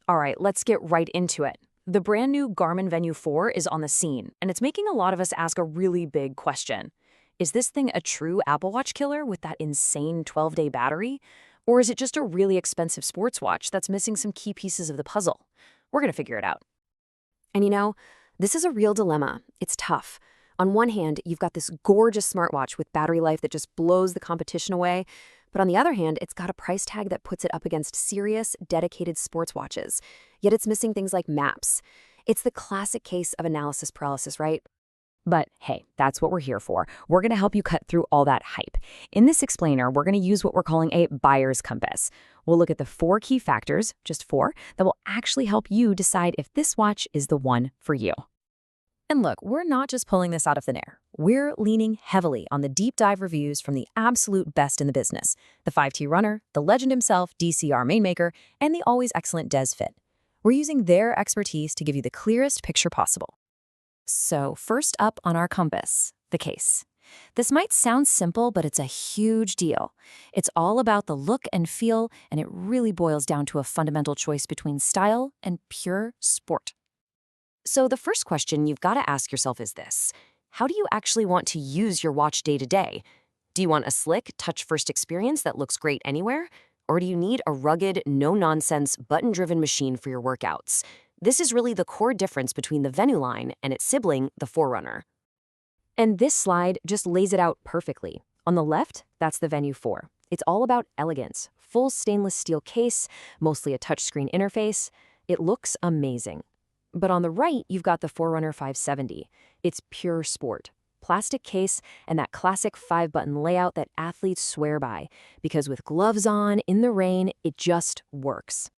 All right, let's get right into it. The brand new Garmin Venu 4 is on the scene, and it's making a lot of us ask a really big question. Is this thing a true Apple Watch killer with that insane 12-day battery? Or is it just a really expensive sports watch that's missing some key pieces of the puzzle? We're going to figure it out. And this is a real dilemma. It's tough. On one hand, you've got this gorgeous smartwatch with battery life that just blows the competition away. But on the other hand, it's got a price tag that puts it up against serious, dedicated sports watches. Yet it's missing things like maps. It's the classic case of analysis paralysis, right? But hey, that's what we're here for. We're going to help you cut through all that hype. In this explainer, we're going to use what we're calling a buyer's compass. We'll look at the 4 key factors, just 4, that will actually help you decide if this watch is the one for you. And look, we're not just pulling this out of thin air. We're leaning heavily on the deep dive reviews from the absolute best in the business, the 5T runner, the legend himself, DCR Mainmaker, and the always excellent Des Fit. We're using their expertise to give you the clearest picture possible. So first up on our compass, the case. This might sound simple, but it's a huge deal. It's all about the look and feel, and it really boils down to a fundamental choice between style and pure sport. So the first question you've got to ask yourself is this: how do you actually want to use your watch day to day? Do you want a slick, touch-first experience that looks great anywhere? Or do you need a rugged, no-nonsense, button-driven machine for your workouts? This is really the core difference between the Venu line and its sibling, the Forerunner. And this slide just lays it out perfectly. On the left, that's the Venu 4. It's all about elegance, full stainless steel case, mostly a touchscreen interface. It looks amazing. But on the right, you've got the Forerunner 570. It's pure sport. Plastic case and that classic 5-button layout that athletes swear by, because with gloves on, in the rain, it just works.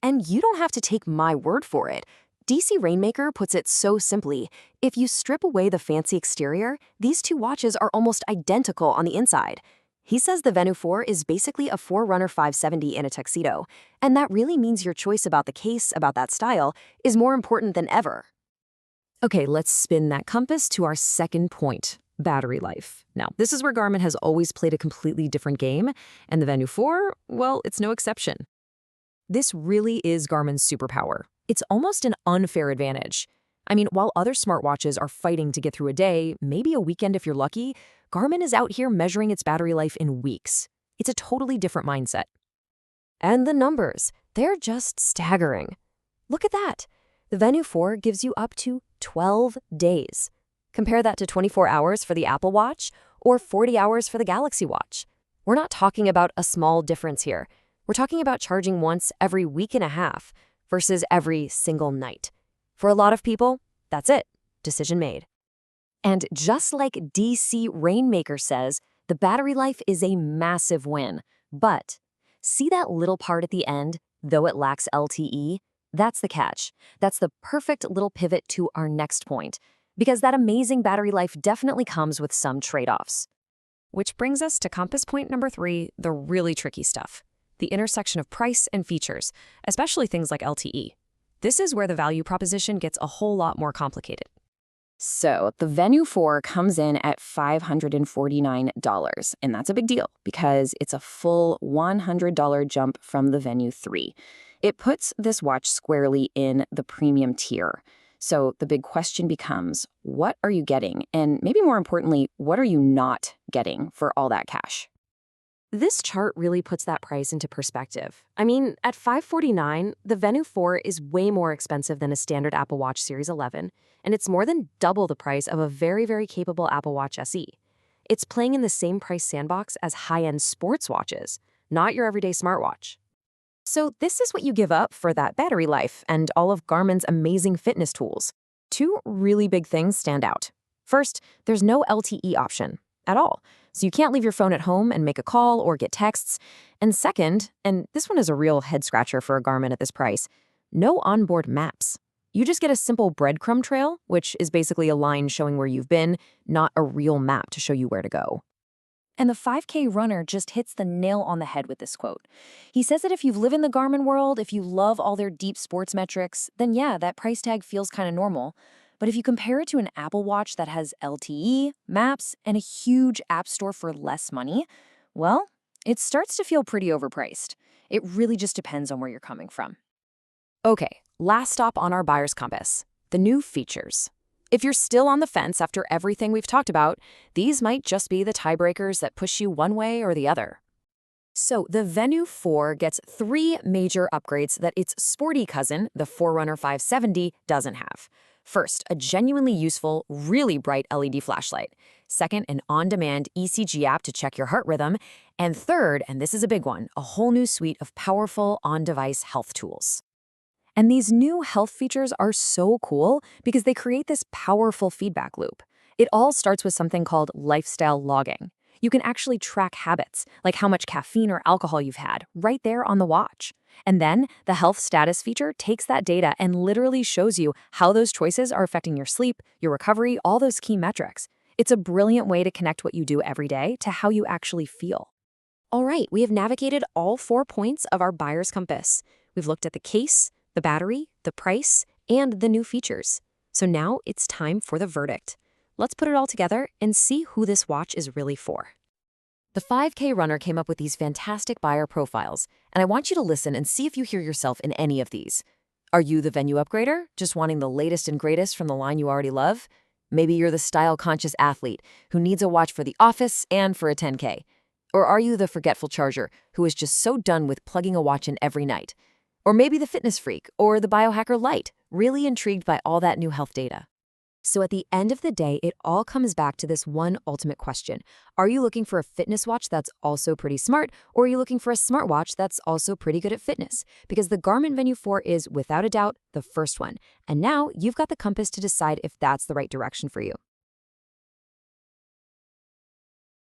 And you don't have to take my word for it. DC Rainmaker puts it so simply: if you strip away the fancy exterior, these two watches are almost identical on the inside. He says the Venu 4 is basically a Forerunner 570 in a tuxedo, and that really means your choice about the case, about that style, is more important than ever. Okay, let's spin that compass to our second point: battery life. Now, this is where Garmin has always played a completely different game, and the Venu 4, well, it's no exception. This really is Garmin's superpower. It's almost an unfair advantage. I mean, while other smartwatches are fighting to get through a day, maybe a weekend if you're lucky, Garmin is out here measuring its battery life in weeks. It's a totally different mindset. And the numbers, they're just staggering. Look at that. The Venu 4 gives you up to 12 days. Compare that to 24 hours for the Apple Watch or 40 hours for the Galaxy Watch. We're not talking about a small difference here. We're talking about charging once every week and a half versus every single night. For a lot of people, that's it. Decision made. And just like DC Rainmaker says, the battery life is a massive win. But see that little part at the end, though it lacks LTE? That's the catch. That's the perfect little pivot to our next point, because that amazing battery life definitely comes with some trade-offs. Which brings us to compass point number 3, the really tricky stuff: the intersection of price and features, especially things like LTE. This is where the value proposition gets a whole lot more complicated. So the Venu 4 comes in at $549, and that's a big deal because it's a full $100 jump from the Venu 3. It puts this watch squarely in the premium tier. So the big question becomes, what are you getting? And maybe more importantly, what are you not getting for all that cash? This chart really puts that price into perspective. I mean, at $549, the Venu 4 is way more expensive than a standard Apple Watch Series 11, and it's more than double the price of a very, very capable Apple Watch SE. It's playing in the same price sandbox as high-end sports watches, not your everyday smartwatch. So this is what you give up for that battery life and all of Garmin's amazing fitness tools. 2 really big things stand out. First, there's no LTE option at all. So you can't leave your phone at home and make a call or get texts. And second, and this one is a real head-scratcher for a Garmin at this price, no onboard maps. You just get a simple breadcrumb trail, which is basically a line showing where you've been, not a real map to show you where to go. And the 5K runner just hits the nail on the head with this quote. He says that if you've lived in the Garmin world, if you love all their deep sports metrics, then yeah, that price tag feels kind of normal. But if you compare it to an Apple Watch that has LTE, maps, and a huge app store for less money, well, it starts to feel pretty overpriced. It really just depends on where you're coming from. Okay, last stop on our buyer's compass, the new features. If you're still on the fence after everything we've talked about, these might just be the tiebreakers that push you one way or the other. So the Venu 4 gets 3 major upgrades that its sporty cousin, the Forerunner 570, doesn't have. First, a genuinely useful, really bright LED flashlight. Second, an on-demand ECG app to check your heart rhythm. And third, and this is a big one, a whole new suite of powerful on-device health tools. And these new health features are so cool because they create this powerful feedback loop. It all starts with something called lifestyle logging. You can actually track habits, like how much caffeine or alcohol you've had, right there on the watch. And then the health status feature takes that data and literally shows you how those choices are affecting your sleep, your recovery, all those key metrics. It's a brilliant way to connect what you do every day to how you actually feel. All right, we have navigated all 4 points of our buyer's compass. We've looked at the case, the battery, the price, and the new features. So now it's time for the verdict. Let's put it all together and see who this watch is really for. The 5K runner came up with these fantastic buyer profiles, and I want you to listen and see if you hear yourself in any of these. Are you the Venu upgrader, just wanting the latest and greatest from the line you already love? Maybe you're the style-conscious athlete who needs a watch for the office and for a 10K. Or are you the forgetful charger who is just so done with plugging a watch in every night? Or maybe the fitness freak or the biohacker light, really intrigued by all that new health data. So at the end of the day, it all comes back to this one ultimate question. Are you looking for a fitness watch that's also pretty smart, or are you looking for a smartwatch that's also pretty good at fitness? Because the Garmin Venu 4 is, without a doubt, the first one. And now you've got the compass to decide if that's the right direction for you.